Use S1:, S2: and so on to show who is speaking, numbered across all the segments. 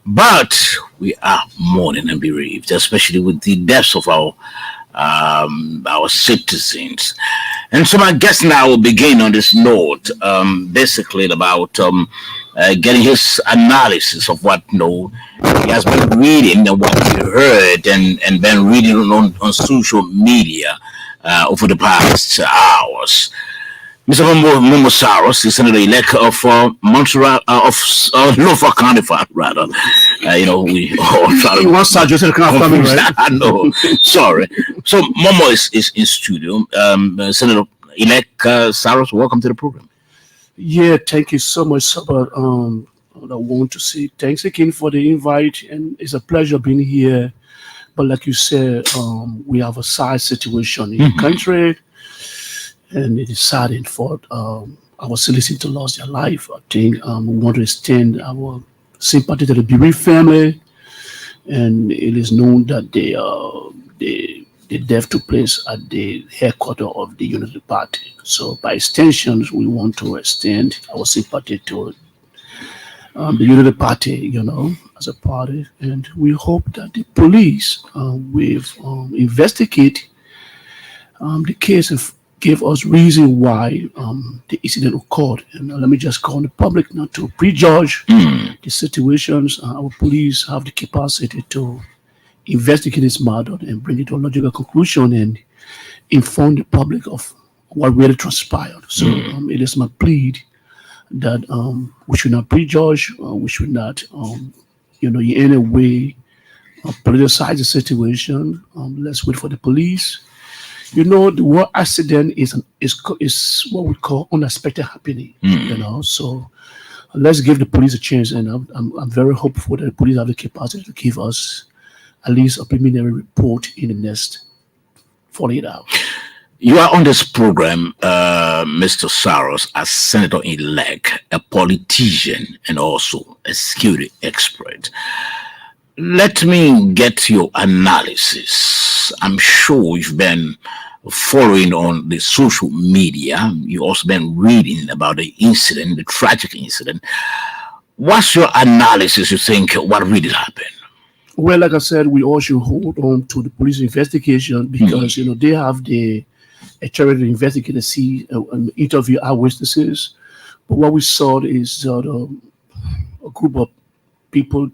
S1: But we are mourning and bereaved, especially with the deaths of our citizens. And so my guest now will begin on this note, basically about getting his analysis of what he has been reading and what he heard and been reading on social media over the past hours. Mr. Momosaros is senator elect of Montreal of Lofa County, rather. We all try to.
S2: You want to just kind of family, right?
S1: I know. Sorry. So Momo is in studio. Senator elect Saros, welcome to the program.
S2: Yeah, thank you so much, Sabah. I want to say thanks again for the invite, and it's a pleasure being here. But like you said, we have a sad situation in the country, and it is saddened for our citizens to lose their life. I think we want to extend our sympathy to the bereaved family, and it is known that the death took place at the headquarters of the Unity Party. So by extension, we want to extend our sympathy to the Unity Party, as a party, and we hope that the police will investigate the case and give us reason why the incident occurred. And let me just call on the public not to prejudge the situations. Our police have the capacity to investigate this matter and bring it to a logical conclusion and inform the public of what really transpired. So it is my plea that we should not prejudge, we should not, in any way politicize the situation. Let's wait for the police. The war accident is what we call unexpected happening. So let's give the police a chance, and I'm very hopeful that the police have the capacity to give us at least a preliminary report in the next 48 hours.
S1: You are on this program, Mr. Saros, as senator-elect, a politician, and also a security expert. Let me get your analysis. I'm sure you've been following on the social media. You've also been reading about the incident, the tragic incident. What's your analysis, you think, what really happened?
S2: Well, like I said, we all should hold on to the police investigation because, they have the authority to investigate and see and interview eyewitnesses. But what we saw is a group of people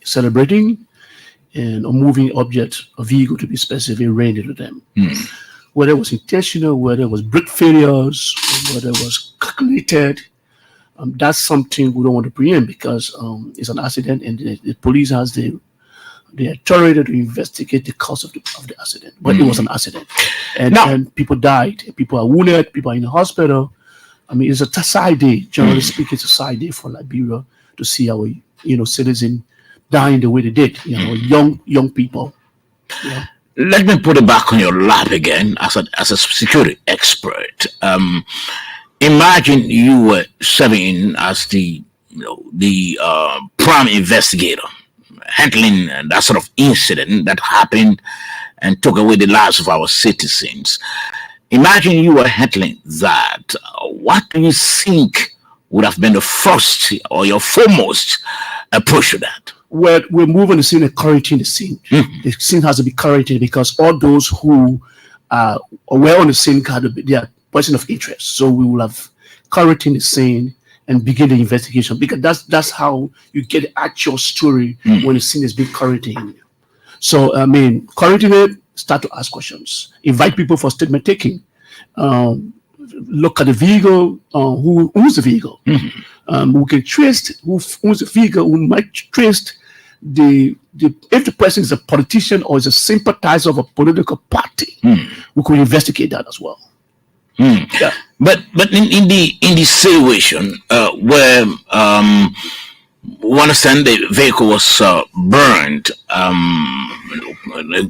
S2: celebrating and a moving object, a vehicle to be specific, ran into them. Whether it was intentional, whether it was brake failures, or whether it was calculated, that's something we don't want to preempt because it's an accident and the police has the authority to investigate the cause of the accident. But it was an accident. And people died, people are wounded, people are in the hospital. I mean, it's a sad day. Generally speaking, it's a sad day for Liberia to see our citizens dying the way they did. Young people. Yeah.
S1: Let me put it back on your lap again as a security expert. Imagine you were serving as the prime investigator, handling that sort of incident that happened and took away the lives of our citizens. Imagine you were handling that. What do you think would have been the first or your foremost approach to that?
S2: Well, we're moving the scene and quarantine the scene. The scene has to be quarantined because all those who were on the scene had their person of interest. So we will have quarantined the scene and begin the investigation because that's how you get the actual story when the scene is being quarantined. So quarantine it, start to ask questions, invite people for statement taking. Look at the vehicle. Who's the vehicle? We can trace who's the vehicle. We might trace if the person is a politician or is a sympathizer of a political party. We could investigate that as well.
S1: Yeah. But in the situation where we understand the vehicle was burned,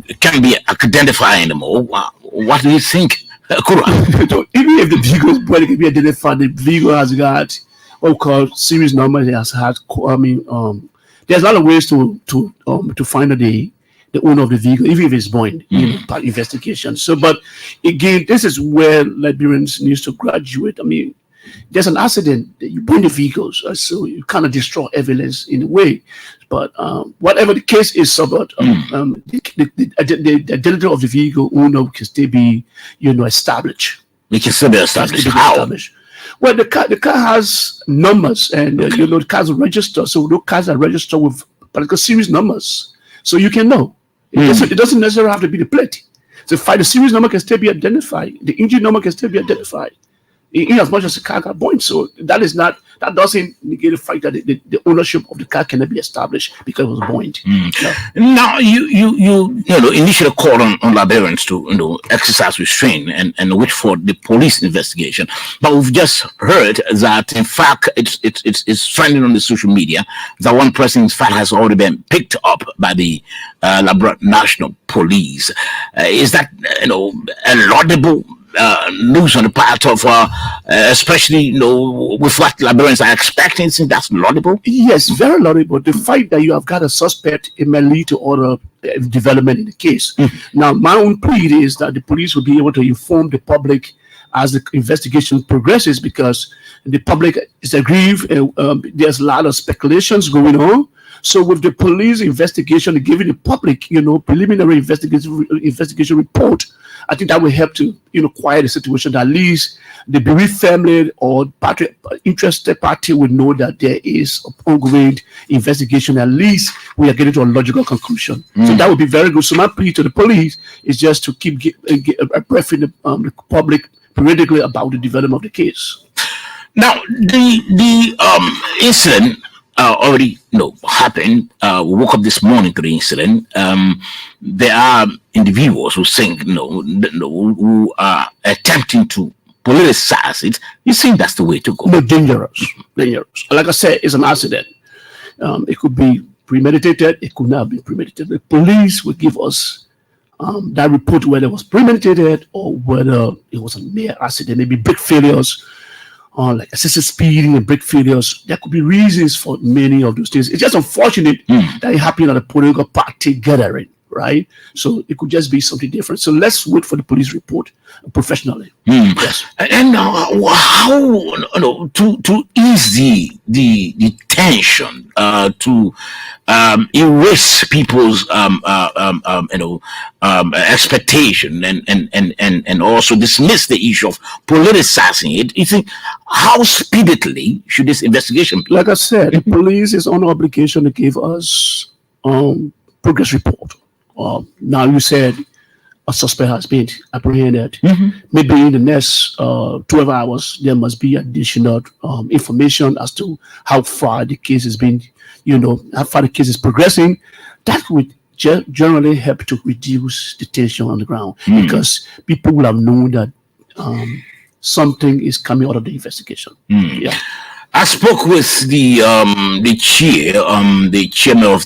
S1: it can't be identified anymore. What do you think?
S2: Even if the vehicle is burned, it can be identified. The vehicle has got what we call series number. It has had. There's a lot of ways to find out the owner of the vehicle, even if it's burned, part investigation. So, but again, this is where Liberians needs to graduate. There's an accident, you burn the vehicles, so you kind of destroy evidence in a way. But whatever the case is about, the identity of the vehicle owner can still be, established.
S1: We can still be
S2: Can still
S1: established.
S2: be
S1: How?
S2: established. Well, the car has numbers, and the cars are registered. So those cars are registered with particular series numbers, so you can know. It doesn't necessarily have to be the plate. So, the series number can still be identified. The engine number can still be identified in as much as the car got burned. So that doesn't negate the fact that the ownership of the car cannot be established because it was burned. Yeah.
S1: Now, initially called on Liberians to exercise restraint and wait for the police investigation. But we've just heard that in fact it's trending on the social media that one person in fact has already been picked up by the Liberia National Police. Is that a laudable news on the part of, especially with what Liberians are expecting? Think that's laudable?
S2: Yes, very laudable. The fact that you have got a suspect, it may lead to other development in the case. Now, my own plea is that the police will be able to inform the public as the investigation progresses, because the public is aggrieved. There's a lot of speculations going on. So with the police investigation, giving the public, preliminary investigation report, I think that will help to, quiet the situation. At least the bereaved family or interested party will know that there is an ongoing investigation. At least we are getting to a logical conclusion. So that would be very good. So my plea to the police is just to keep briefing the public periodically about the development of the case.
S1: Now, the incident already happened. We woke up this morning to the incident. There are individuals who think who are attempting to politicize it. You think that's the way to go?
S2: No, dangerous. Like I said, it's an accident. It could be premeditated. It could not be premeditated. The police will give us that report, whether it was premeditated or whether it was a mere accident. Maybe brake failures, like excessive speeding and brake failures. There could be reasons for many of those things. It's just unfortunate that it happened at a political party gathering, right? So it could just be something different. So let's wait for the police report professionally. Yes.
S1: And how to ease the tension, to erase people's expectation, and also dismiss the issue of politicizing it. You think, how speedily should this investigation be?
S2: Like I said, the police is on obligation to give us progress report. Now you said a suspect has been apprehended. Maybe in the next 12 hours, there must be additional information as to how far the case has been, how far the case is progressing. That would generally help to reduce the tension on the ground, because people will have known that something is coming out of the investigation. Yeah.
S1: I spoke with the chairman of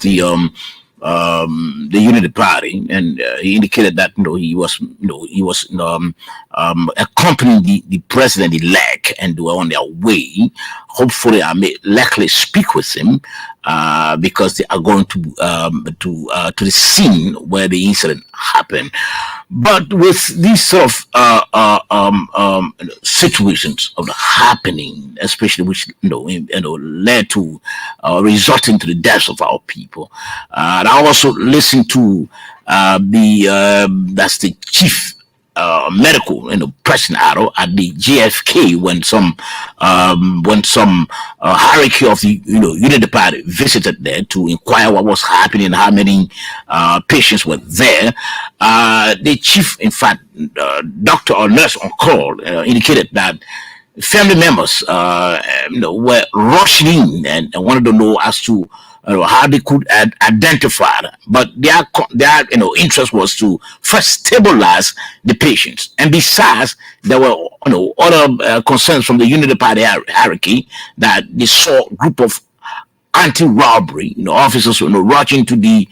S1: the Unity Party, and he indicated that he was accompanying the president elect, and they were on their way. Hopefully, I may likely speak with him because they are going to the scene where the incident happened. But with these sort of situations of happening, especially which led to resulting to the deaths of our people, and I also listened to that's the chief medical person at the JFK when some hierarchy of the Unity Party visited there to inquire what was happening, how many patients were there. The chief, in fact, doctor or nurse on call indicated that family members were rushing in and wanted to know as to how they could identify them. But their interest was to first stabilize the patients. And besides, there were other concerns from the Unity Party hierarchy that they saw a group of anti-robbery officers rushing to the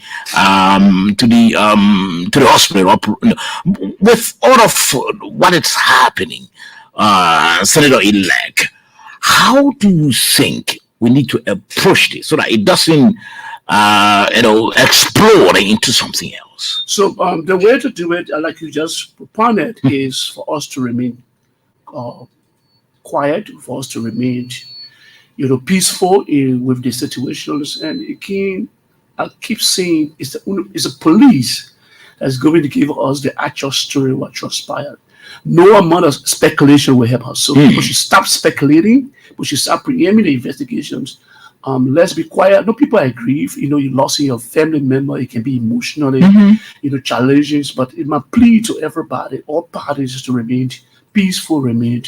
S1: hospital with all of what is happening. Senator elect, how do you think we need to approach this so that it doesn't explode into something else?
S2: So the way to do it, like you just propounded, is for us to remain quiet, for us to remain, peaceful with the situations. And again, I keep saying it's the police that's going to give us the actual story what transpired. No amount of speculation will help us. So people should stop speculating. People should start preempting the investigations. Let's be quiet. No, people agree. You lost your family member. It can be emotionally, challenging. But it my plea to everybody, all parties, is to remain peaceful, remain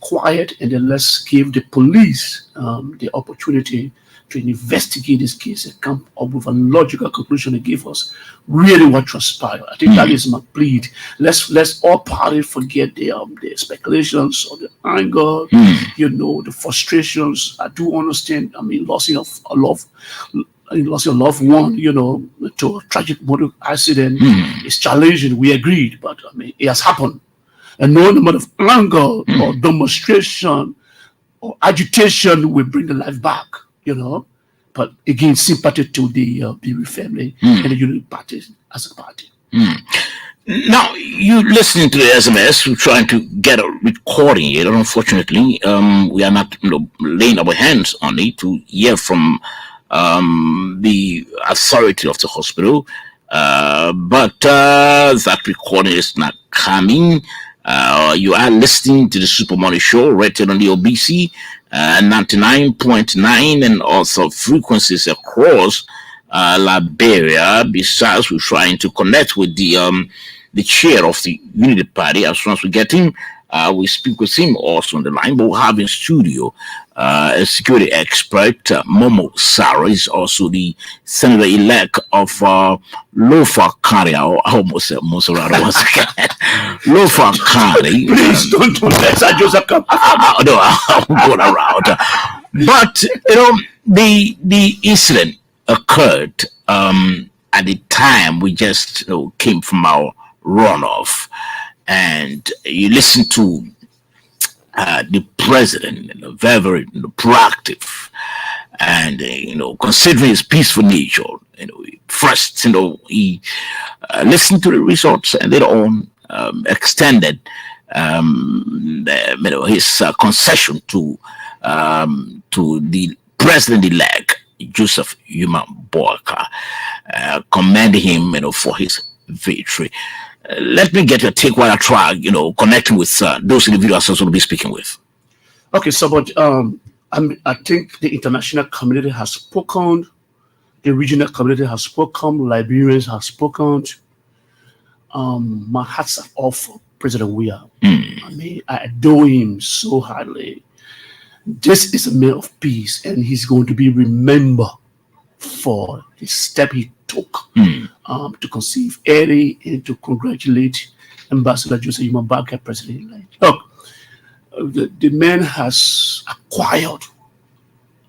S2: quiet, and then let's give the police the opportunity to investigate this case and come up with a logical conclusion and give us really what transpired. I think that is my plea. Let's all parties forget the speculations or the anger, the frustrations. I do understand. I mean, losing of a love. Lost your loved one, to a tragic motor accident is challenging. We agreed, but I mean, it has happened. And no amount of anger or demonstration or agitation will bring the life back, But again, sympathy to the Bereaved family and the unity party as a party.
S1: Now, you listening to the SMS, we're trying to get a recording here. Unfortunately, we are not laying our hands on it to hear from the authority of the hospital. But that recording is not coming. You are listening to the Super Money Show, rated on the OBC 99.9 and also frequencies across Liberia. Besides, we're trying to connect with the chair of the Unity Party. As soon as we get him, we speak with him also on the line. But we'll have in studio a security expert, Momo Sarah, is also the senator-elect of Lofa County. I almost said Monserrato once again. Lofa County.
S2: Please don't do that. I just come.
S1: No, I'm going around. But, the incident occurred at the time we just came from our runoff. And you listen to the president, very, very proactive, and considering his peaceful nature. First, he listened to the results, and later on extended, his concession to the president-elect Joseph Yuma Boaka, commending him, for his victory. Let me get your take while I try, connecting with those individuals I will be speaking with.
S2: Okay, so but I think the international community has spoken, the regional community has spoken, Liberians have spoken. My hearts are off for President Weah. I mean, I adore him so highly. This is a man of peace, and he's going to be remembered for the step he took to conceive Eddie and to congratulate Ambassador Joseph Yumabaka, president. Look, the man has acquired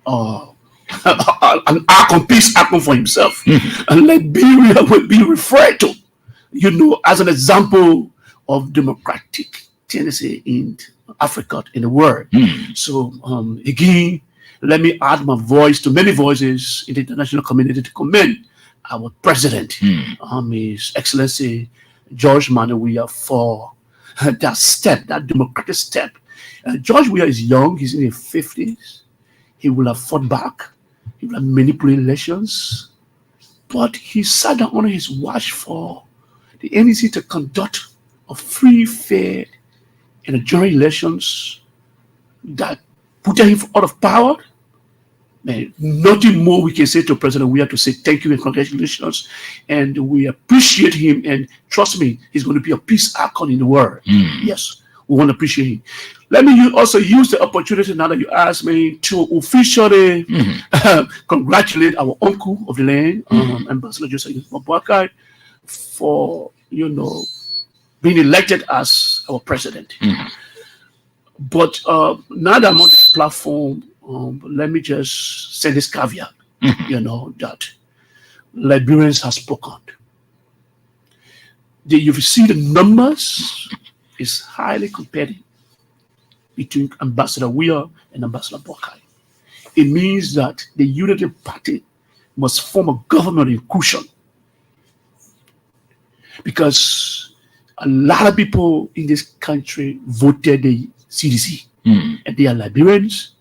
S2: an peace icon for himself. And Liberia will be referred to, as an example of democratic tendency in Africa, in the world. So, again, let me add my voice to many voices in the international community to commend our president, His Excellency George Weah, for that step, that democratic step. George Weah is young, he's in his 50s. He will have fought back, he will have manipulated elections, but he sat down on his watch for the NEC to conduct a free, fair, and general elections that put him out of power. Man, nothing more we can say to President. We have to say thank you and congratulations, and we appreciate him. And trust me, he's going to be a peace icon in the world. Yes, we want to appreciate him. Let me also use the opportunity now that you asked me to officially congratulate our uncle of the land, Ambassador Joseph Mabaka, for being elected as our president. But now that I'm on this platform, let me just say this caveat, that Liberians have spoken. You see the numbers is highly competitive between Ambassador Weah and Ambassador Boakai. It means that the Unity Party must form a government in cushion, because a lot of people in this country voted the CDC. and they are Liberians.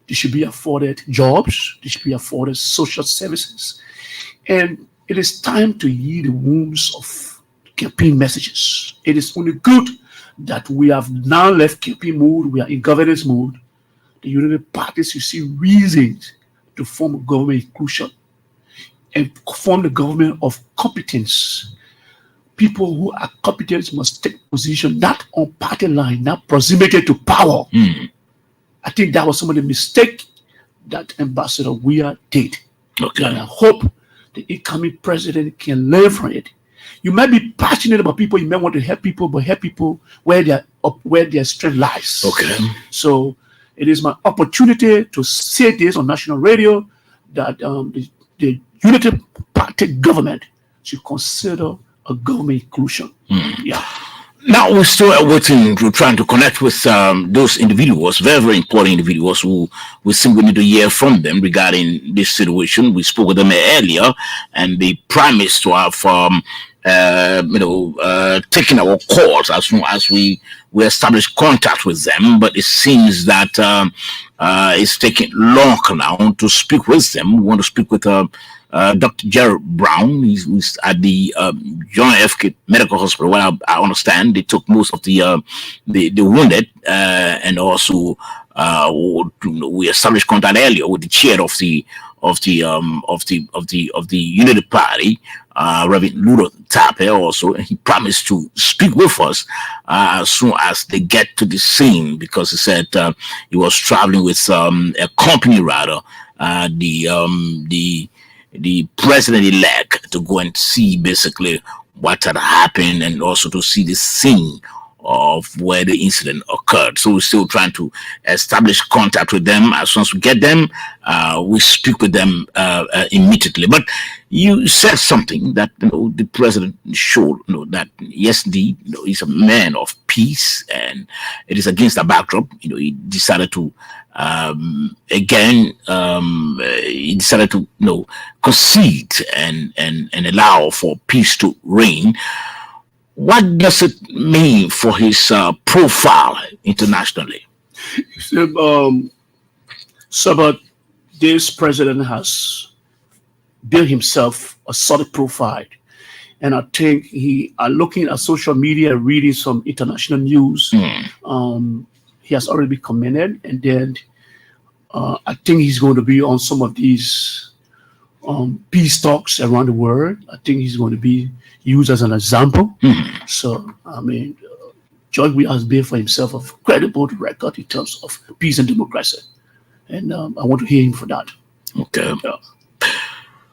S2: They should be afforded jobs. They should be afforded social services. And it is time to heed the wounds of campaign messages. It is only good that we have now left campaign mode. We are in governance mode. The United Parties, you see reasons to form a government inclusion and form the government of competence. People who are competent must take position not on party line, not proximity to power. I think that was some of the mistake that Ambassador Weah did.
S1: Okay.
S2: And I hope the incoming president can learn from it. You might be passionate about people, you might want to help people, but help people where their strength lies.
S1: Okay.
S2: So it is my opportunity to say this on national radio that the Unity Party government should consider a government inclusion. Yeah.
S1: Now we're still waiting, we're trying to connect with those individuals, very, very important individuals who we think we need to hear from them regarding this situation. We spoke with them earlier, and they promised to have, taken our calls as soon as we establish contact with them. But it seems that it's taking long now to speak with them. We want to speak with Dr. Gerald Brown. He's at the John F. K. Medical Hospital. Well, I understand they took most of the wounded, and also we established contact earlier with the chair of the Unity Party, Reverend Ludo Tape. Also, and he promised to speak with us as soon as they get to the scene, because he said he was traveling with a company, rather, the president-elect, to go and see basically what had happened, and also to see the scene of where the incident occurred. So we're still trying to establish contact with them. As soon as we get them, we speak with them immediately. But you said something that the president showed that yes, indeed, he's a man of peace, and it is against the backdrop. He decided to he decided to concede and allow for peace to reign. What does it mean for his profile internationally?
S2: But this president has built himself a solid profile, and I think looking at social media, reading some international news. He has already been commended, and then I think he's going to be on some of these peace talks around the world. I think he's going to be used as an example. So, I mean, George Weah has built for himself a credible record in terms of peace and democracy, and I want to hear him for that.
S1: Okay.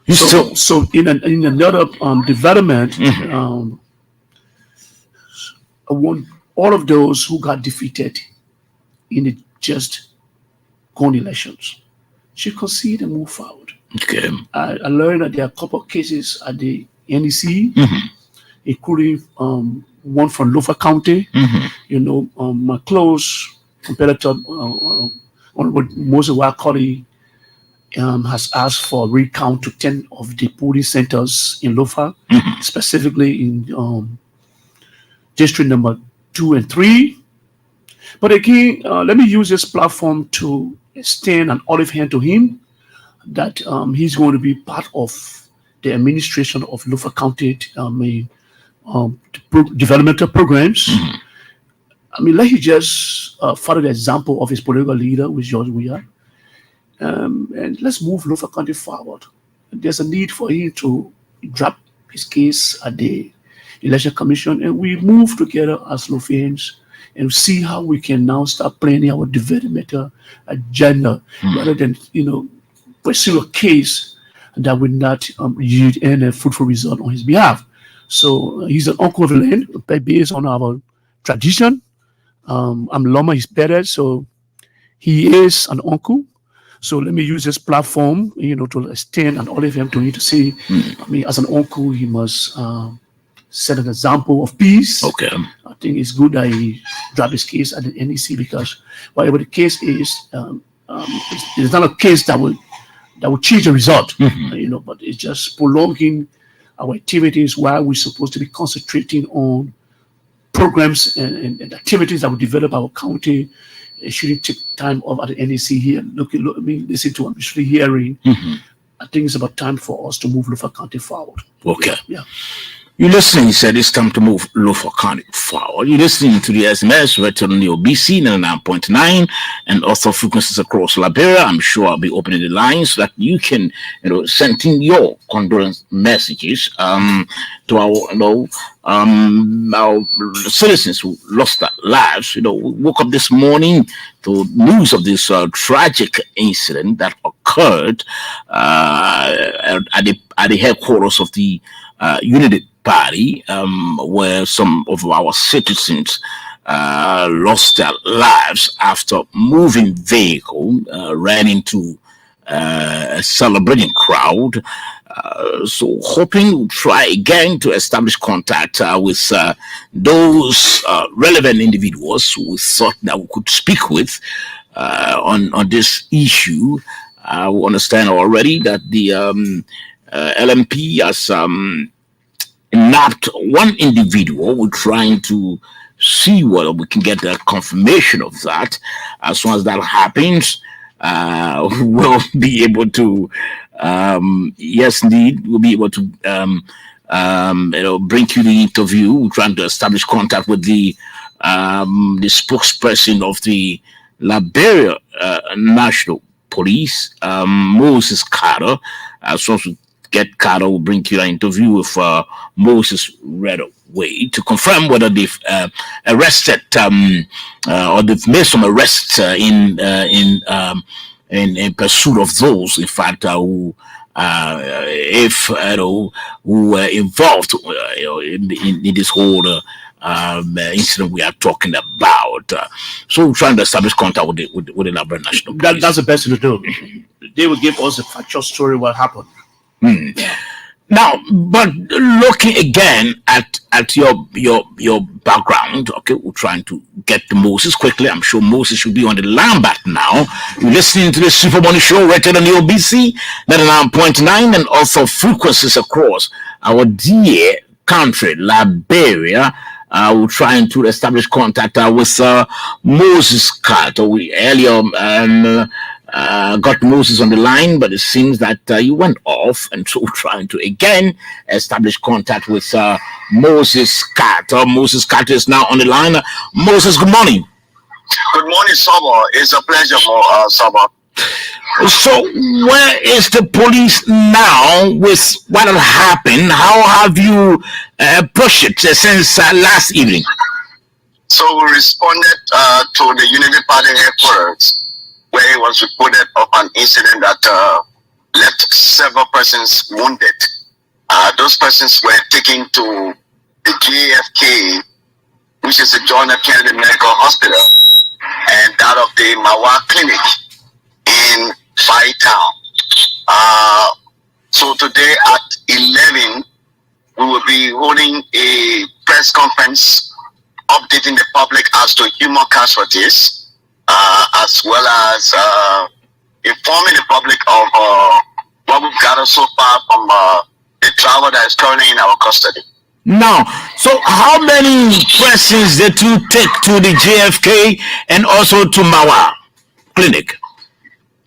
S2: So in another development, I want all of those who got defeated in the just gone elections should concede and move forward.
S1: Okay.
S2: I learned that there are a couple of cases at the NEC, including one from Lofa County. My close competitor, Moses Wakoli, has asked for a recount to 10 of the polling centers in Lofa, specifically in district number 2 and 3. But again, let me use this platform to extend an olive hand to him that he's going to be part of the administration of Lofa County developmental programs. I mean, let him just follow the example of his political leader, which George Weah, and let's move Lofa County forward. There's a need for him to drop his case at the Election Commission, and we move together as Lofians and see how we can now start planning our developmental agenda rather than pursue a case that would not yield any fruitful result on his behalf. So he's an uncle of the land based on our tradition. I'm Loma, his parent, so he is an uncle. So let me use this platform, to extend an olive hand to him to say, I mean, as an uncle, he must set an example of peace.
S1: Okay.
S2: I think it's good that he dropped his case at the NEC, because whatever the case is, it's not a case that will change the result, but it's just prolonging our activities while we're supposed to be concentrating on programs and activities that will develop our county He shouldn't take time off at the NEC here. Look, I mean, listen to what we're actually hearing. I think it's about time for us to move Lofa County forward.
S1: Okay.
S2: Yeah.
S1: You're listening, he said it's time to move Lofa County forward. You're listening to the SMS right on the OBC 99.9 and also frequencies across Liberia. I'm sure I'll be opening the lines so that you can, send in your condolence messages to our citizens who lost their lives. We woke up this morning to news of this tragic incident that occurred at the headquarters of the United Party, where some of our citizens lost their lives after moving vehicle ran into a celebrating crowd. So hoping we'll try again to establish contact with those relevant individuals who we thought that we could speak with on this issue. We understand already that the LMP has nabbed one individual. We're trying to see whether we can get a confirmation of that. As soon as that happens, we'll be able to, yes, indeed, we'll be able to, bring you the interview. We're trying to establish contact with the spokesperson of the Liberia National Police, Moses Carter. As soon as we get Carter, will bring you an interview with Moses right away to confirm whether they've arrested or they've made some arrests in pursuit of those, in fact, who who were involved in this whole incident we are talking about. So we're trying to establish contact with the Liberia National Police.
S2: That's the best thing to do. They will give us a factual story what happened.
S1: Now, but looking again at your background, okay, we're trying to get to Moses quickly. I'm sure Moses should be on the line back now. You're listening to the Super Money Show right here on the OBC 99.9 and also frequencies across our dear country, Liberia. We're trying to establish contact with Moses Carter. We earlier got Moses on the line, but it seems that he went off, and so we're trying to again establish contact with Moses Carter. Moses Carter is now on the line. Moses, good morning.
S3: Good morning, Saba. It's a pleasure for Saba.
S1: So, where is the police now with what had happened? How have you approached it since last evening?
S3: So, we responded to the Unity Party headquarters, where it was reported of an incident that left several persons wounded. Those persons were taken to the JFK, which is the John F. Kennedy Medical Hospital, and that of the Mawa Clinic in Bytown. So today at 11, we will be holding a press conference updating the public as to human casualties, as well as informing the public of what we've gathered so far from the travel that is currently in our custody.
S1: Now, so how many persons did you take to the JFK and also to Mawa Clinic?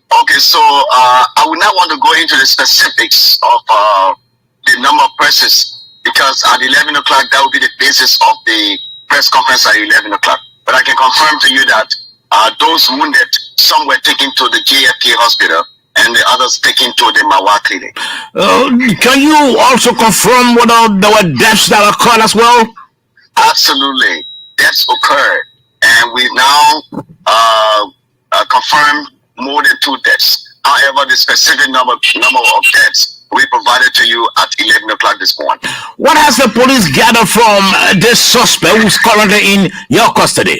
S3: Okay, so I would not want to go into the specifics of the number of persons, because at 11 o'clock, that will be the basis of the press conference at 11 o'clock. But I can confirm to you that those wounded, some were taken to the JFK hospital and the others taken to the Mawa Clinic.
S1: Can you also confirm whether there were deaths that occurred as well?
S3: Absolutely. Deaths occurred. And we've now confirmed more than 2 deaths. However, the specific number of deaths we provided to you at 11 o'clock this morning.
S1: What has the police gathered from this suspect who's currently in your custody?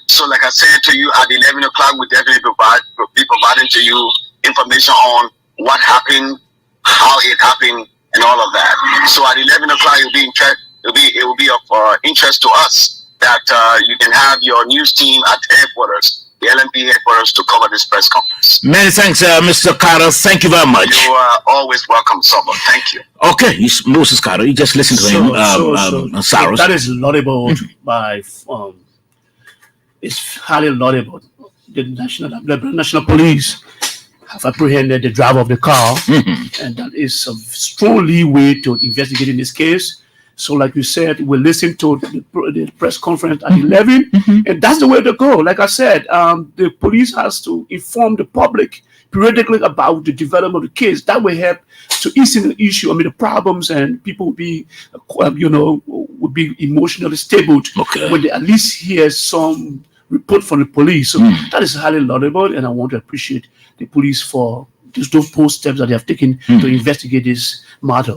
S3: So, like I said to you, at 11 o'clock, we definitely be providing to you information on what happened, how it happened, and all of that. So, at 11 o'clock, it will be of interest to us that you can have your news team at headquarters, the LMP headquarters, to cover this press conference.
S1: Many thanks, Mr. Carter. Thank you very much.
S3: You are always welcome, Saba. Thank you.
S1: Okay, he's Moses Carter. You just listen to him, Cyrus.
S2: That is laudable by it's highly laudable. the national police have apprehended the driver of the car, and that is a strong leeway to investigate in this case. So, like you said, we'll listen to the press conference at 11, and that's the way to go. Like I said, the police has to inform the public periodically about the development of the case. That will help to ease the issue. I mean, the problems, and people will be, would be emotionally stable when they at least hear some report from the police. So that is highly laudable, and I want to appreciate the police for those post steps that they have taken to investigate this matter.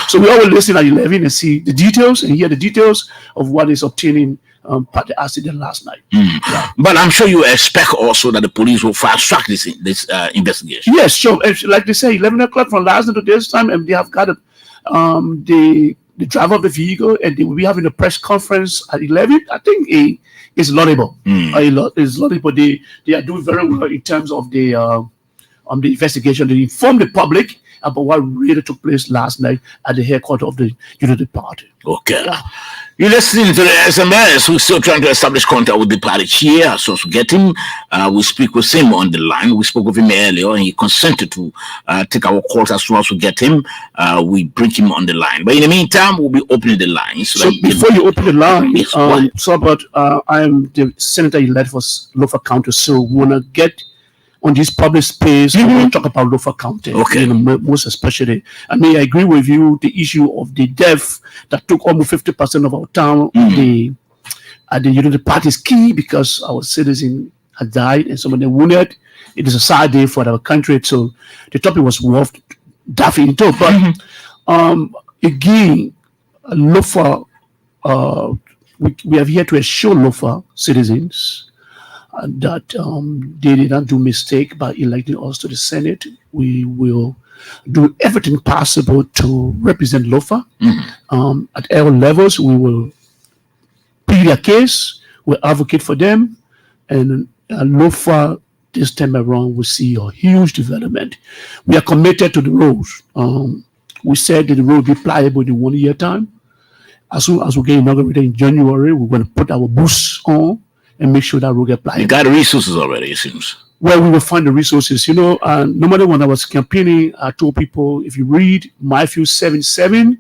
S2: So we always listen at 11 and see the details and hear the details of what is obtaining at the accident last night.
S1: But I'm sure you expect also that the police will fast track this investigation.
S2: Yes, sure. Like they say, 11 o'clock from last night to this time, and they have got the driver of the vehicle, and they will be having a press conference at 11. I think it's laudable. It's laudable. They are doing very well in terms of the investigation. They inform the public about what really took place last night at the headquarters of the Unity Party.
S1: Okay. You're listening to the SMS. We're still trying to establish contact with the party chair. So to get him, we speak with him on the line. We spoke with him earlier, and he consented to take our calls as soon as we get him. We bring him on the line. But in the meantime, we'll be opening the line.
S2: So before you open the line, I am the senator-elect for Lofa County, so we want to get on this public space, I want to talk about Lofa County, most especially. I mean, I agree with you, the issue of the death that took almost 50% of our town at the Unity Party is key, because our citizens had died and some of them wounded. It is a sad day for our country, so the topic was worth diving into. But again, Lofa, we are here to assure Lofa citizens that they did not do mistake by electing us to the Senate. We will do everything possible to represent Lofa at all levels. We will plead their case, we'll advocate for them, and Lofa this time around will see a huge development. We are committed to the roads. We said that the road will be pliable in 1 year time. As soon as we get inaugurated in January, we're going to put our boots on and make sure that road get pliable.
S1: You got the resources already, it seems.
S2: Well, we will find the resources. No matter when I was campaigning, I told people, if you read Matthew 7:7,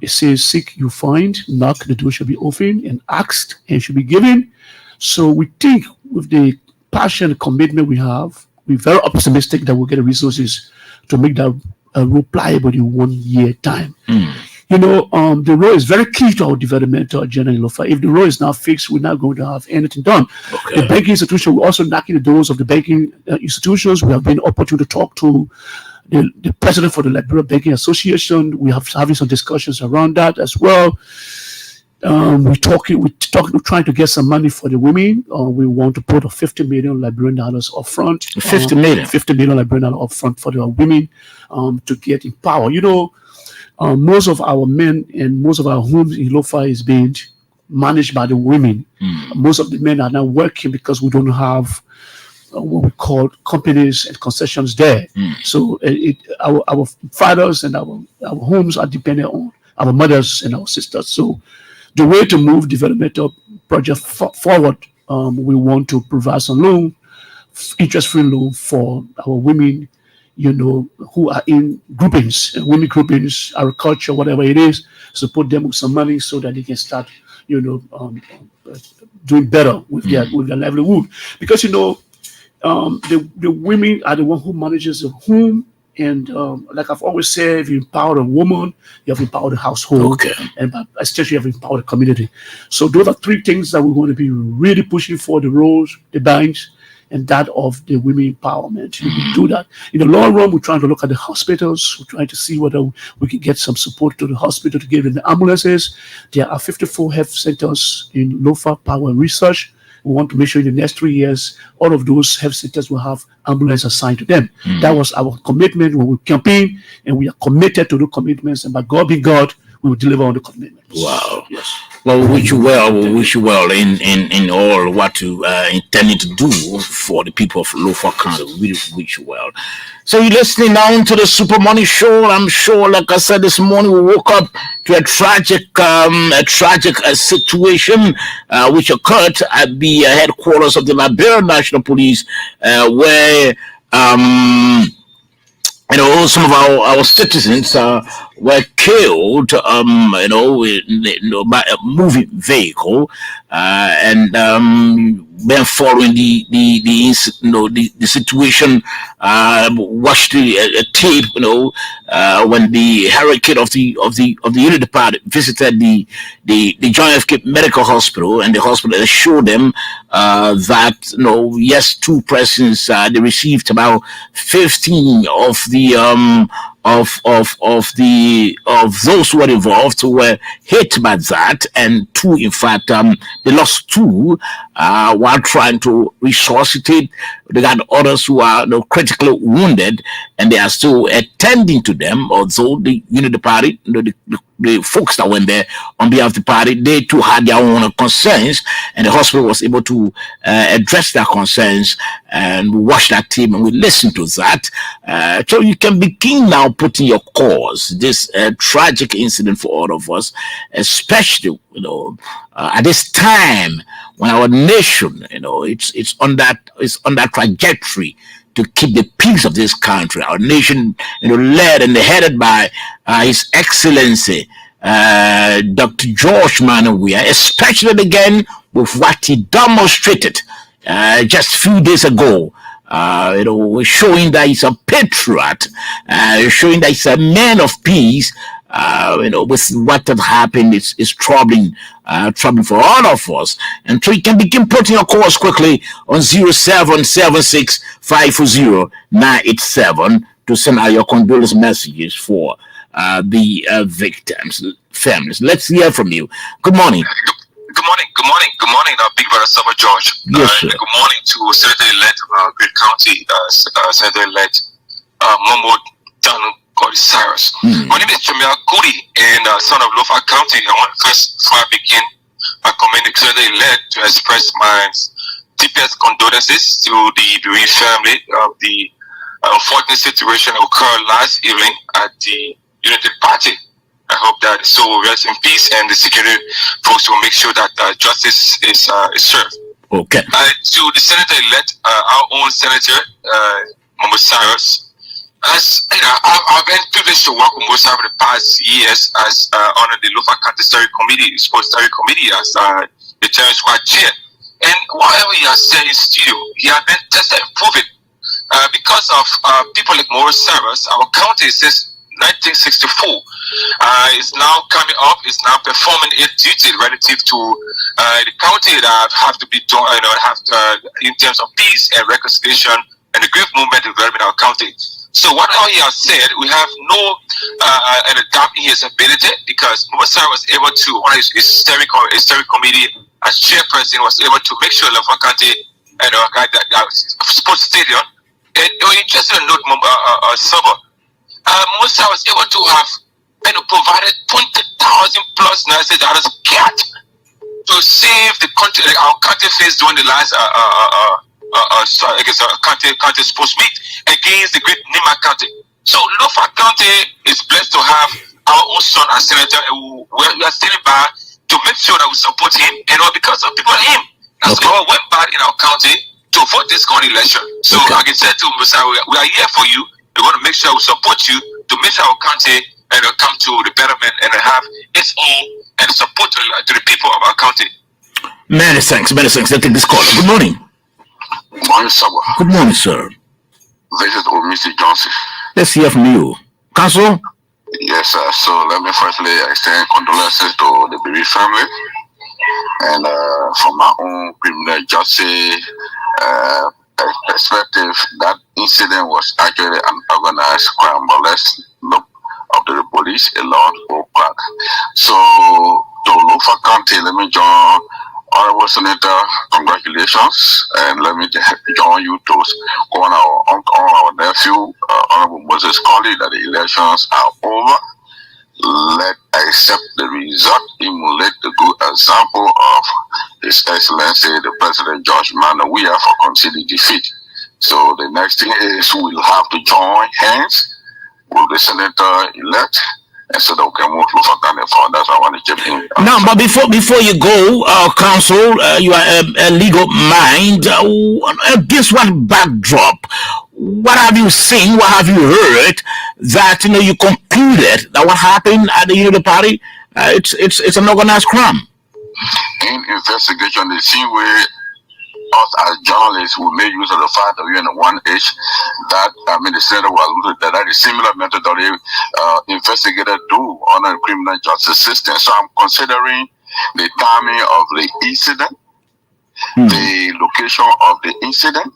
S2: it says, seek, you find, knock, the door shall be open, and asked, and should be given. So we think with the passion and commitment we have, we're very optimistic that we'll get the resources to make that road pliable in 1 year time. The road is very key to our developmental agenda in Lofa. If the road is not fixed, we're not going to have anything done. The banking institution, we're also knocking the doors of the banking institutions. We have been opportunity to talk to the president for the Liberia Banking Association. We have having some discussions around that as well. We're trying to get some money for the women. We want to put $50 million Liberian dollars up front.
S1: $50 million?
S2: $50 million Liberian dollars up front for the women to get empowered. Most of our men and most of our homes in Lofa is being managed by the women. Most of the men are not working because we don't have what we call companies and concessions there. So our fathers and our homes are dependent on our mothers and our sisters. So the way to move developmental project forward, we want to provide some loan, interest-free loan for our women, who are in groupings, women groupings, agriculture, whatever it is, support them with some money so that they can start, doing better with their livelihood. Because the women are the one who manages the home, and like I've always said, if you empower a woman, you have empowered the household, and especially you have empowered the community. So those are three things that we're going to be really pushing for: the roads, the banks, and that of the women empowerment. We do that. In the long run, we're trying to look at the hospitals. We're trying to see whether we can get some support to the hospital to give them the ambulances. There are 54 health centers in Lofa, Power and Research. We want to make sure in the next 3 years, all of those health centers will have ambulance assigned to them. That was our commitment when we campaigned, and we are committed to the commitments. And by God being God, we will deliver on the commitments.
S1: Wow.
S2: Yes.
S1: Well, we wish you well. We wish you well in all what you intending to do for the people of Lofa County. We really wish you well. So you're listening now to the Super Money Show. I'm sure, like I said this morning, we woke up to a tragic situation which occurred at the headquarters of the Liberian National Police, where some of our citizens were killed, by a moving vehicle, and then following the situation, watched a tape, when the hurricane of the unit department visited the John F. K. Medical Hospital, and the hospital showed them that yes, two persons, they received about 15 of the of those who were involved who were hit by that, and two, in fact, they lost two while trying to resuscitate. They got others who are critically wounded, and they are still attending to them. Although the party, the folks that went there on behalf of the party, they too had their own concerns, and the hospital was able to address their concerns, and we watched that team and we listened to that. So you can begin now putting your cause this tragic incident for all of us, especially at this time when our nation, it's on that trajectory to keep the peace of this country. Our nation, led and headed by His Excellency Dr. George Manawia, especially again with what he demonstrated just a few days ago. Showing that he's a patriot, showing that he's a man of peace. With what had happened, it's troubling, for all of us. And so you can begin putting your calls quickly on 0776-540-987 to send out your condolence messages for the victims' families. Let's hear from you. Good morning.
S3: Good morning, Big Brother Summer George.
S1: Yes, sir.
S3: Good morning to Senator-elect Great County, Senator-elect Momo Danu Cyrus. My name is Jamil Kudi, and son of Lofa County. I want to first, before I begin, I commend the Senator-elect to express my deepest condolences to the bereaved family of the unfortunate situation that occurred last evening at the United Party. I hope that the soul will rest in peace, and the security folks will make sure that justice is served.
S1: Okay.
S3: To the senator-elect, our own senator, Momo Cyrus, as I've been privileged to work with Momo over the past years as on the Lofa County Steering Committee, Sports Steering Committee, as the Terror Squad chair. And whatever he has said in studio, he has been tested and proven. Because of people like Momo Cyrus, our county since 1964 is now coming up, is now performing its duty relative to the county that have to be done, in terms of peace and reconciliation and the grief movement development in our county. So what he has said, we have no doubt in his ability, because Momo was able to, on his steering committee as chairperson, was able to make sure Lofa County sports stadium, and just a note, Summer. Musa was able to have provided 20,000 plus nurses that is cat to save the country, our country faced during the last county sports meet against the great Nima County. So Lofa County is blessed to have our own son as senator, who we are standing by to make sure that we support him, because of people like him. That's why we went bad in our county to vote this current election. So like I said to Musa, we are here for you. We want to make sure we support you to make sure our country come to the betterment and have its own and support to the people of our county.
S1: Many thanks. Let's take this call. Good morning.
S3: Morning, sir.
S1: Good morning, sir.
S3: This is Mr. Johnson.
S1: Let's hear from you. Council?
S3: Yes, sir. So let me firstly extend condolences to the bereaved family. And from my own criminal justice perspective, that incident was actually an organized crime, but let's look of the police a lot of crack. So to Lofa County, let me join Honorable Senator, congratulations, and let me join you to on our nephew, Honorable Moses Colley, that the elections are over. let accept the result, emulate the good example of His Excellency the President George Manneh. We are for considered defeat. So the next thing is we'll have to join hands with the senator elect, and so that we can move Lofa County forward. That's what I want to chip in.
S1: Now, but before you go, counsel, you are a legal mind. This one backdrop. What have you seen? What have you heard that you concluded that what happened at the Unity Party? It's an organized crime.
S3: In investigation, the same way us as journalists we make use of the fact that we're in the one age that the senator was alluded that is similar methodology investigators do on the criminal justice system. So I'm considering the timing of the incident, the location of the incident,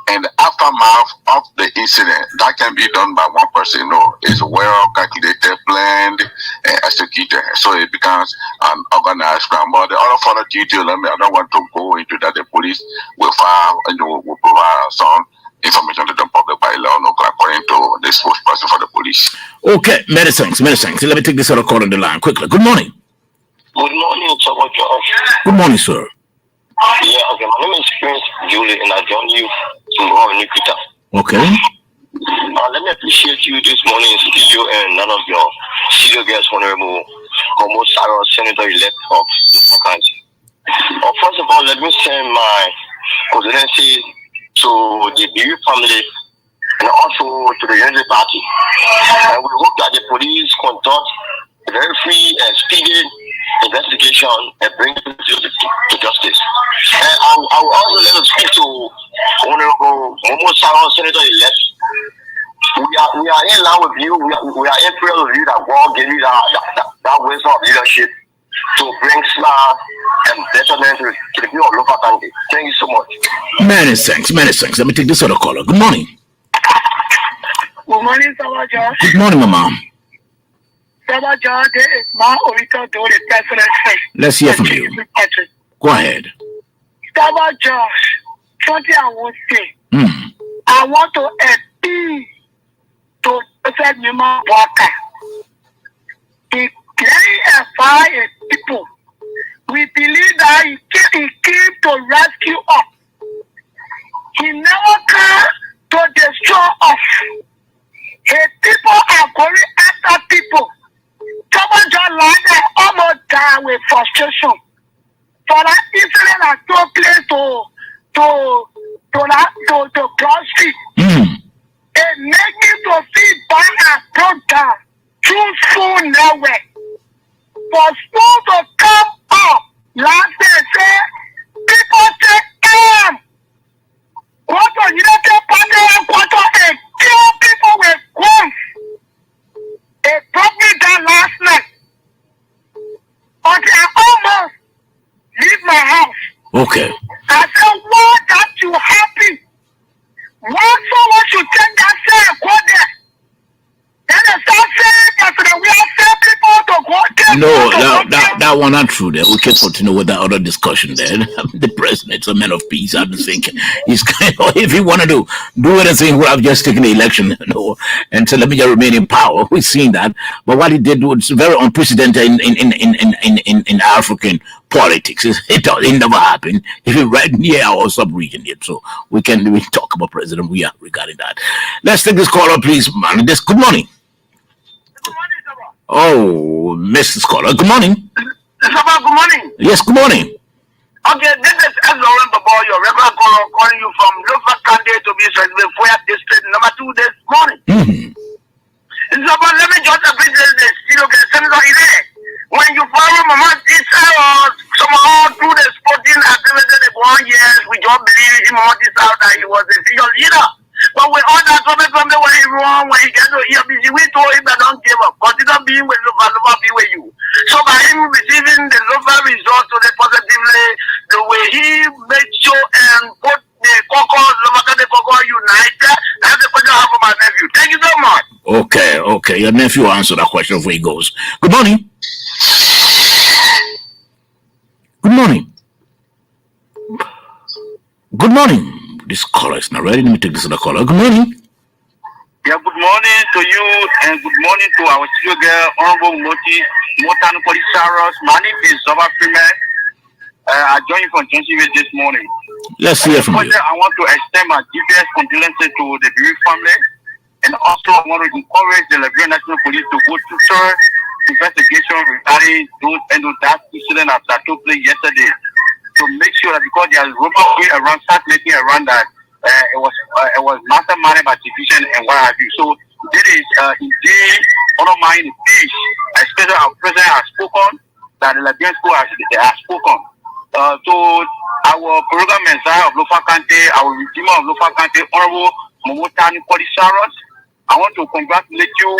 S3: and the aftermath of the incident. That can be done by one person. No, it's well calculated, planned, and executed. So it becomes an organized crime. But the other further detail, I don't want to go into that. The police will file and will provide some information to the public by law, according to the spokesperson for the police.
S1: Okay, many thanks. Let me take this other call on the line quickly. Good morning.
S4: Good morning, Sir George.
S1: Good morning, sir.
S4: Yeah, okay. My name is Prince Julie, and I join you from Nikita.
S1: Okay.
S4: Let me appreciate you this morning in studio and none of your studio guests, Honorable Homo Sarah, Senator-elect of Lofa County. First of all, let me send my condolences to the Bereaved family and also to the Unity Party. And we hope that the police conduct a very free and speedy investigation and bring people to justice. And I will also let us speak to Honorable Momo Sarah, Senator-elect. We are in line with you. We are in prayer with you that God gave you that wisdom of leadership to bring smile and betterment to the people of Lofa County. Thank you so much.
S1: Many thanks. Let me take this other caller. Good morning.
S5: Good morning, Sir George.
S1: Good morning, Mama.
S5: Sir George, this is my original to the president.
S1: Let's hear from you. Go ahead.
S5: Sir George, something I want to say. I want to appeal to President Mima Walker. He clarified people. We believe that he came to rescue us. He never came to destroy us. His people are going after people. Someone just like that almost died with frustration. For that incident that took place to Cross Street. It made me to feel bad and broke down through school network. For school to come up, last day say, people say, go to United Party and go to and kill people with guns. It brought me down last night. Until I almost leave my house.
S1: Okay.
S5: I said, why that you happy? Why someone should take that same go there? Then they start saying that we have same people to go there.
S1: No, that one not true there. We can continue with that other discussion there. The president's a man of peace. I'm thinking he's kind of, if he want to do anything, we have just taken the election, and so let me just remain in power. We've seen that. But what he did was very unprecedented in African politics. It never happened. If it right near our sub-region yet. So we talk about President we are regarding that. Let's take this caller, please, man. Good morning.
S5: Good morning, sir.
S1: Oh, Mrs. Caller. Good morning.
S5: Sir, good morning.
S1: Yes, good morning.
S5: Okay, this is Lauren Babo, your regular caller, calling you from Lofa County to be for district number 2 this morning. So, let me just appreciate this. Senator elect. When you follow Mama Tisa or somehow through the sporting activity the 1 year, we don't believe in Mama Tisa that he was a senior leader. But with all that coming from the way he wrong, when he gets to ERBC, we told him that don't give up. Consider being with Lofa be with you. So by him receiving the Lofa result to the positively, the way he made sure and put the caucus, the caucus united, that's the question I have for my nephew. Thank you so much.
S1: Okay. Your nephew answered that question before he goes. Good morning. Good morning. This caller is not ready. Let me take this other caller. Good morning.
S5: Yeah, good morning to you and good morning to our studio girl, Honorable Motan Polisaros. My name is Zova Freeman. I joined you from Johnson this morning.
S1: Let's hear from you.
S5: I want to extend my deepest condolences to the bereaved family, and also I want to encourage the Liberian National Police to go to thorough investigation regarding that incident that took place yesterday, to make sure that, because there is rumors going around, circulating around that it was masterminded by division and what have you. So this is indeed one of my speech, especially our president has spoken, that the Liberian school has spoken. So our program messiah of Lofa Kante, our redeemer of Lofa Kante, Honorable Momotani Kodisaros, I want to congratulate you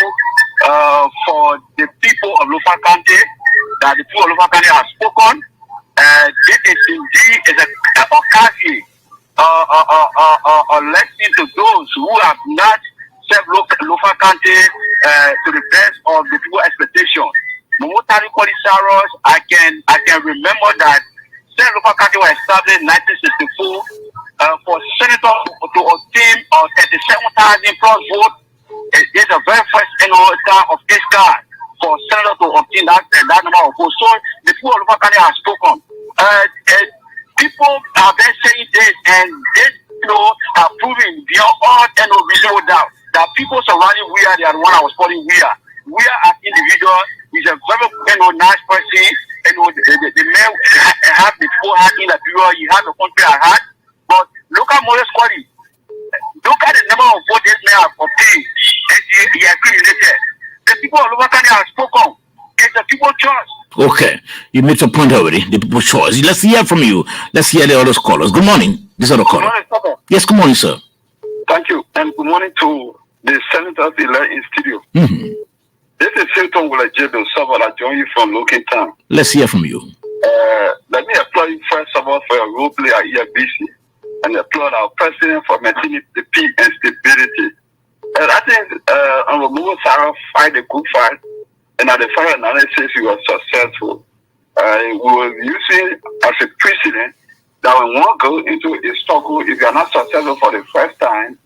S5: for the people of Lofa Kante, that the people of Lofa Kante have spoken. This is indeed a occasion, a lesson to those who have not served Lofa Kante to the best of the people's expectation. Momotani Kodisaros, I can remember that Senate Lofa Kante was established in 1964 for senators to obtain 37,000 plus votes. It is the very first annual time of this kind for senators to obtain that number of votes. So the people of Lofa Kante have spoken. People have been saying this, and they are proving beyond all reasonable doubt that people surrounding they are the one I was calling We are as individuals. He's a very nice person. The man have the people in the bureau, he has the country at heart. But look at Morris quality. Look at the number of votes this man has obtained, and he accumulated. The people of Lofa have spoken. It's the people's choice.
S1: Okay, you made a point already. The people's choice. Let's hear from you. Let's hear the other callers. Good morning. This other caller.
S5: Good morning,
S1: yes, good morning, sir.
S5: Thank you, and good morning to the senators elect in studio.
S1: Mm-hmm.
S5: This is Hilton Wulajedo Sabal. I join you from Local Town.
S1: Let's hear from you.
S5: Let me applaud you first of all for your role play at EFBC, and applaud our president for maintaining the peace and stability. And I think Honorable Sarah fight a good fight, and at the final analysis he was successful. We were using as a precedent that when one goes into a struggle, if you are not successful for the first time,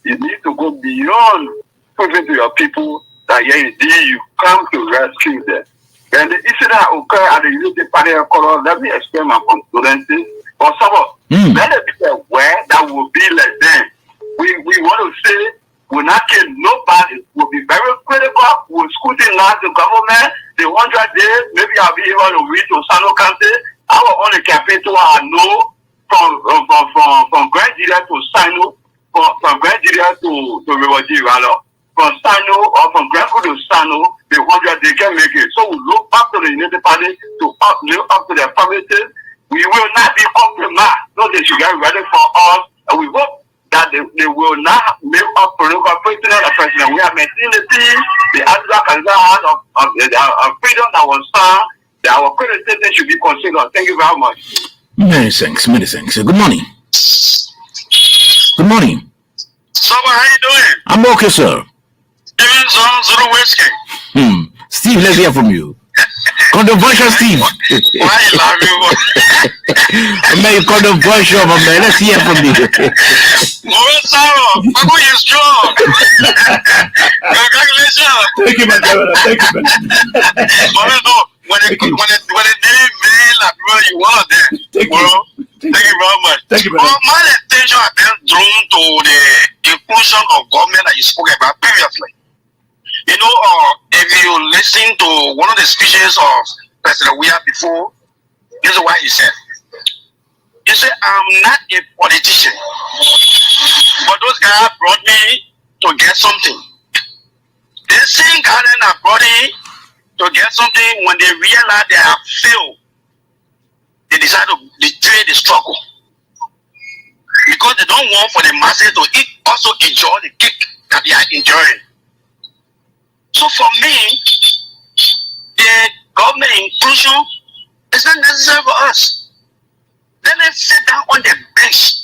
S5: you need to go beyond proving to your people that indeed you come to rescue them. And the incident occurred at the Unity Party color. Let me explain my condolences. For some of let it be aware that will be like them. We want to say we'll not kill nobody. We'll be very critical. We'll scrutinize the government. The 100 days, maybe I'll be able to reach to Sano County. I will only campaign to I know from Grand Nigeria to Sano, from Grand Nigeria to Riwaji Ralo. From Sano or from Granco to Sano, the 100 they can make it. So we look up to the United Party to live up to their promises. We will not be compromised. No, they should get ready for us, and we hope that they will not live up to local president or president. We are maintaining the team, the of freedom that was found, that our criticism should be considered. Thank you very much.
S1: Many thanks, many thanks. Good morning. Good morning.
S5: So, how you doing?
S1: I'm okay, sir.
S5: Even Zulu Whiskey.
S1: Steve, let's hear from you. Controversial Steve.
S5: Why you love you?
S1: Man, controversial, my man. Let's hear from you.
S5: Morosaro, Paco is strong. Congratulations.
S2: Thank you, my brother. Thank you, man.
S5: When they name me like bro, you want that. Thank you very much.
S2: Thank you, brother.
S5: My attention has been drawn to the inclusion of government that you spoke about previously. You know, if you listen to one of the speeches of President Weah before, this is what he said. He said, I'm not a politician, but those guys brought me to get something. The same guy that brought me to get something, when they realize they have failed, they decide to betray the struggle. Because they don't want for the masses to also enjoy the kick that they are enjoying. So for me, the government inclusion is not necessary for us. Let us sit down on the bench,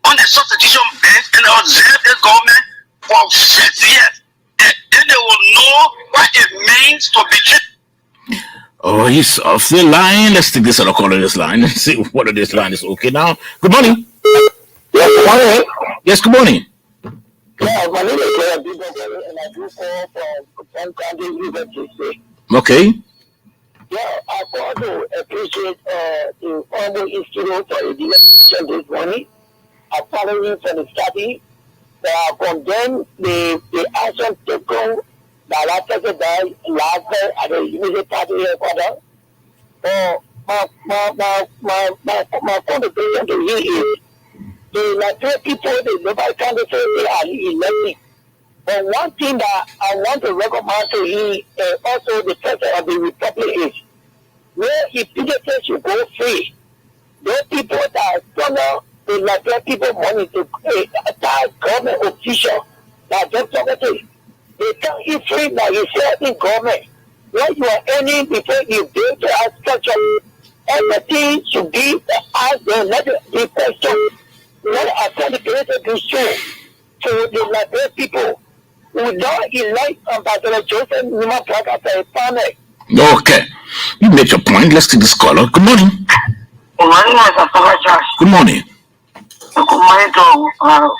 S5: on the substitution bench, and observe the government for 6 years. Then they will know what it means to be.
S1: Oh, he's off the line. Let's take this other call on this line. Let's see whether this line is okay now. Good morning.
S6: Yes, good morning.
S1: Yes, good morning.
S5: Yeah, my name is Claire Bibogari, and I do call from County University.
S1: Okay.
S5: Yeah, I want to appreciate the Honorable Institute for Education this morning. I follow you from the study. Condemn the action taken by last President last night at the University Party headquarters. So my contribution to you is the Nigerian people, the nobody can say they are elected. But one thing that I want to recommend to you, also the president of the republic is where if people should go free, those people that funnel the Nigerian people money to that government official that just property, they can't eat free now. You say in government, what you are earning before you build the structure, everything should be asked them, not the question, not authenticated to show to the Nigerian people. We don't elect Ambassador Joseph Nima Praga as a panel.
S1: Okay. You make your point. Let's take this caller. Good morning.
S5: Good morning, Mr. Josh.
S1: Good morning.
S5: Good morning to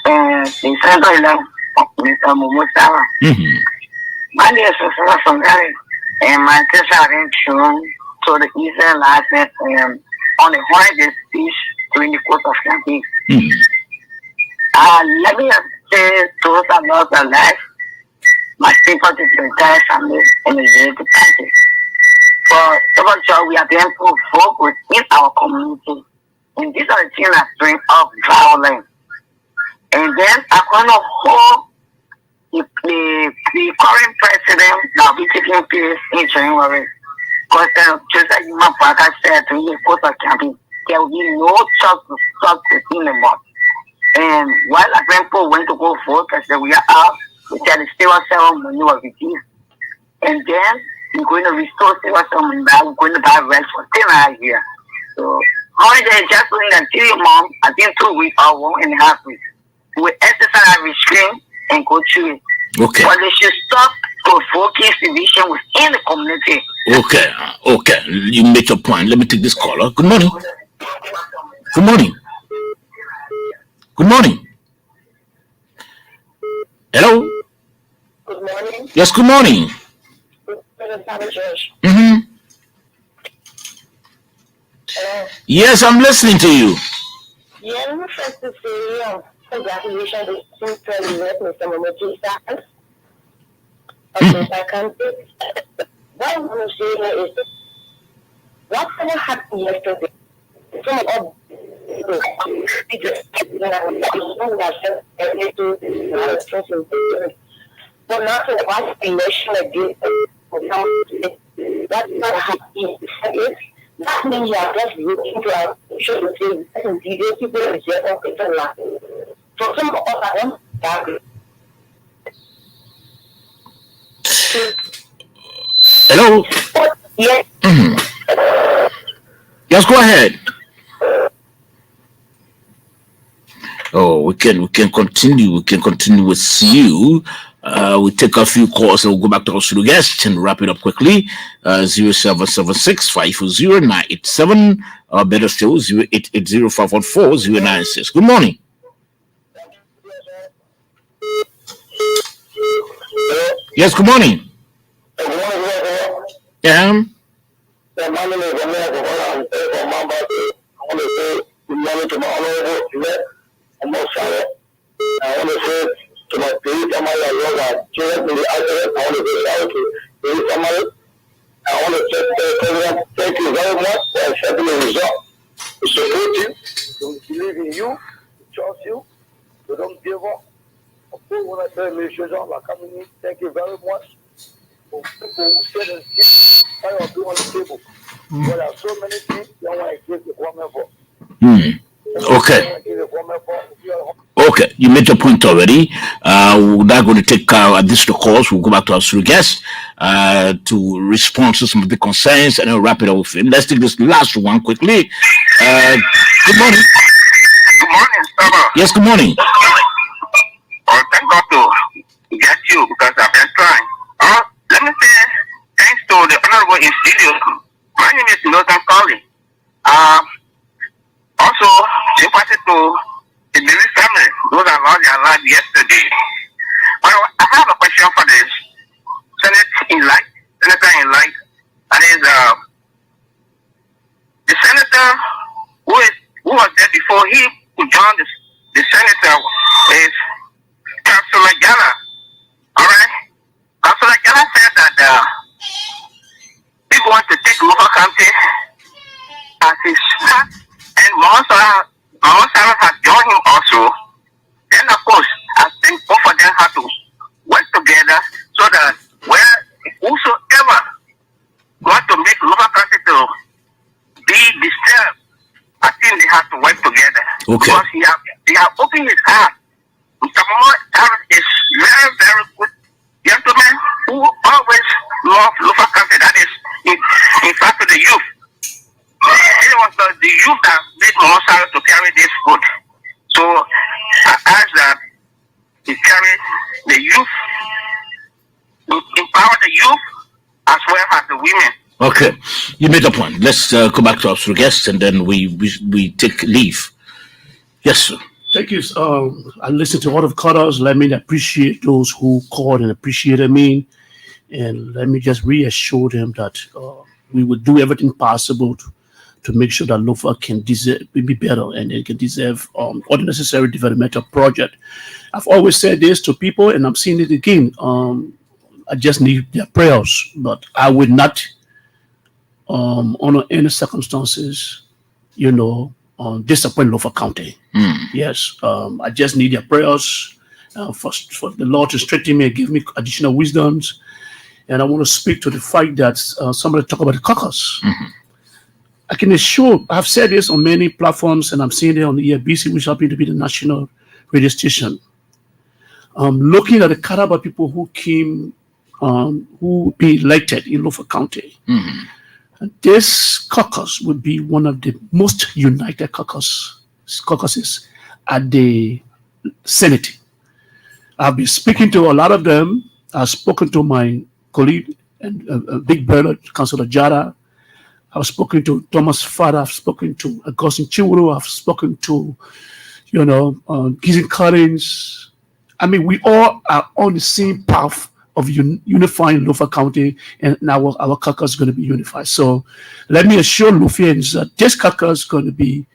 S5: the Senator Elect, Mr. Mumutara. My name is Mr. Sangari, and my teacher are to the Eastern last night on the holiday speech during the course of campaign. Let me say to those that lost their life, my sympathy to the entire family and the unity party. For several jobs, we are being provoked within our community. And these are the things that bring up violence. And then I'm going to hold the current president that will be taking place in January. Because just like my brother said during the course of campaign, there will be no trust to stop within the month. And while our grandpa went to go vote, because we are out, we said the civil ceremony was reduced. And then we're going to restore civil ceremony back. We're going to buy rest for 10 years. So, holiday just doing until your mom, I think 2 weeks or 1.5 weeks. We exercise our restraint and go through it.
S1: Okay.
S5: But they should stop provoking division within the community.
S1: Okay. Okay. You make your point. Let me take this caller. Good morning. Good morning. Good morning. Hello.
S5: Good morning.
S1: Yes. Good morning.
S5: Hello.
S1: Yes, I'm listening to you.
S5: Yeah, I'm first to say congratulations to Mr. Momoji Science. I can take what I want to say here is whatever happened yesterday, some of but not to watch the election again. That's not happening. That means you are just looking to our social things and these people are just open to laugh. So some of us are on that.
S1: Hello.
S5: Yes.
S1: Yes, go ahead. Oh, we can continue. We can continue with you. We take a few calls and we'll go back to our studio guest and wrap it up quickly. 0776 540 987. Better still, 0880 514 096. Good morning. Yes, good morning. Yeah.
S5: My name is America. I want to say good morning to my honorable I'm most sorry. I want to say to my police and my lawyer, children in the outside, I want to say sorry to police and my I want to say, President, thank you very much for accepting the result. We support you, we believe in you, we trust you, we don't give up. When I say, Monsieur Jean, thank you very much for people who sit and sit by your bill on the table. But there are so many things you don't want to give the government for.
S1: Okay. Okay, you made your point already. We're not going to take additional calls. We'll go back to our studio guest to respond to some of the concerns and then wrap it up with him. Let's take this last one quickly. Good morning.
S3: Good morning, Stella.
S1: Yes, good morning.
S3: Oh, thank God to get you because I've been trying. Let me say thanks to the Honorable Institute. My name is Milton Colley. Also, sympathy to the Billy family, those that lost their life yesterday.
S5: I have a question for this Senator in light, and is the senator who was there before he could join the senator is Councilor Ghana. All right, Councilor Ghana said that he wants to take Lofa County as his start, and Mama Sarah has joined him also. Then of course, I think both of them have to work together so that whosoever want to make Lofa County to be disturbed, I think they have to work together.
S1: Okay.
S5: Because he have opened his heart. Mr. Momo is very, very good gentleman who always love Lofa County. That is, in fact, to the youth. It was the youth that made Momo Sarah to carry this food. So I ask that he carry the youth, empower the youth as well as the women.
S1: Okay, you made a point. Let's go back to our guests and then we take leave. Yes, sir.
S2: Thank you. I listened to all of callers. Let me appreciate those who called and appreciated me. And let me just reassure them that we will do everything possible to make sure that Lofa can be better and it can deserve all the necessary developmental project. I've always said this to people, and I'm saying it again. I just need their prayers, but I would not, under any circumstances, disappoint Lofa County. Yes, I just need their prayers for the Lord to strengthen me and give me additional wisdoms. And I want to speak to the fact that somebody talk about the caucus. I can assure, I've said this on many platforms, and I'm saying it on the EFBC, which happen to be the national radio station. Looking at the caliber of people who came, who be elected in Lofa County, this caucus would be one of the most united caucuses at the Senate. I've been speaking to a lot of them. I've spoken to my colleague and Big Brother, Councilor Jara. I've spoken to Thomas Fada. I've spoken to Augustine Chiwuru. I've spoken to, Gizin Collins. I mean, we all are on the same path of unifying Lofa County, and now our caucus is going to be unified. So let me assure Lofians that this caucus is going to be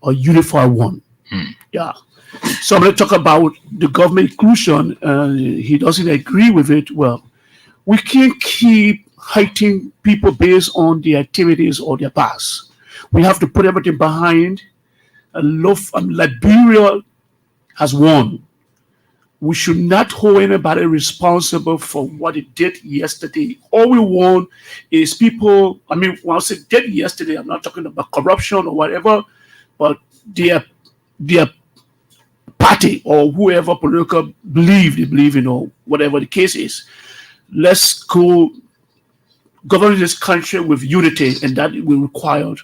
S2: a unified one. Yeah. So I'm going to talk about the government inclusion. He doesn't agree with it. Well, we can't keep hating people based on their activities or their past. We have to put everything behind. Liberia has won. We should not hold anybody responsible for what it did yesterday. All we want is people, when I say did yesterday, I'm not talking about corruption or whatever, but their party or whoever political they believe in, or whatever the case is. Let's go govern this country with unity, and that will require,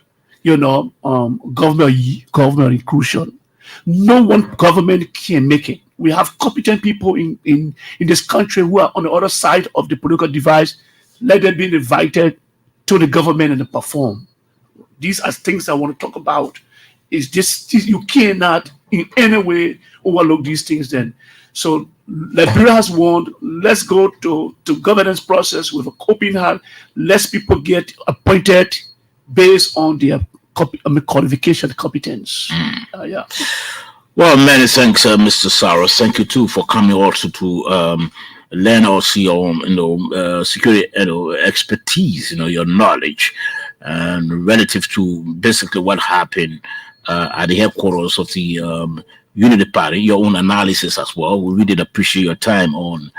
S2: government inclusion. No one government can make it. We have competent people in this country who are on the other side of the political divide. Let them be invited to the government and perform. These are things I want to talk about. Is this you cannot in any way overlook these things then. So Liberia has won. Let's go to governance process with a open heart. Let people get appointed based on their qualification, competence. Yeah.
S1: Well, many thanks, Mr. Saros. Thank you too for coming also to learn also your security expertise, your knowledge, and relative to basically what happened at the headquarters of the Unity Party, your own analysis as well. We really appreciate your time on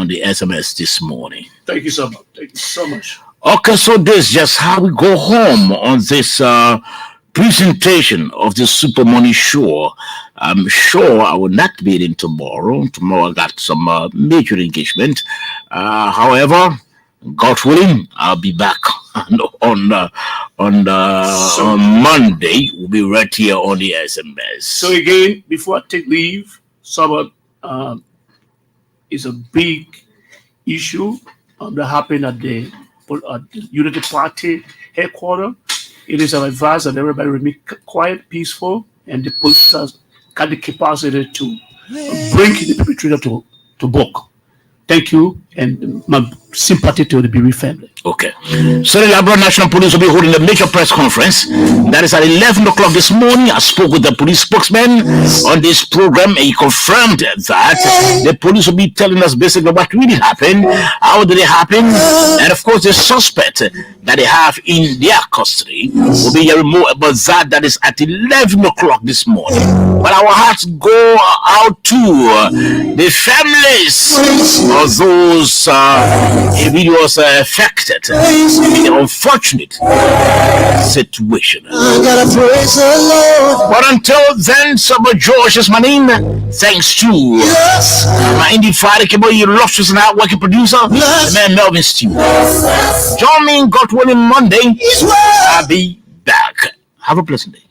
S1: the SMS this morning.
S2: Thank you so much. Thank you so much.
S1: Okay, so this is just how we go home on this presentation of the Super Money Show. I'm sure I will not be in tomorrow. Tomorrow I got some major engagement. However, God willing, I'll be back on Monday. We'll be right here on the SMS.
S2: So again, before I take leave, Sabbath is a big issue that happened at the Unity Party headquarters. It is our advice that everybody remain quiet, peaceful, and the police has got the capacity to bring the perpetrator to book. Thank you, and my sympathy to the bereaved family.
S1: Okay. So the Labrador National Police will be holding a major press conference. That is at 11 o'clock this morning. I spoke with the police spokesman on this program, and he confirmed that the police will be telling us basically what really happened, how did it happen, and of course the suspect that they have in their custody will be hearing more about that. That is at 11 o'clock this morning. But our hearts go out to the families of those individuals affected in the unfortunate situation. But until then, Summer George is my name. Thanks to my indie father, illustrious and hard-working producer, the man Melvin Stew. Join me in God willing Monday. I'll be back. Have a pleasant day.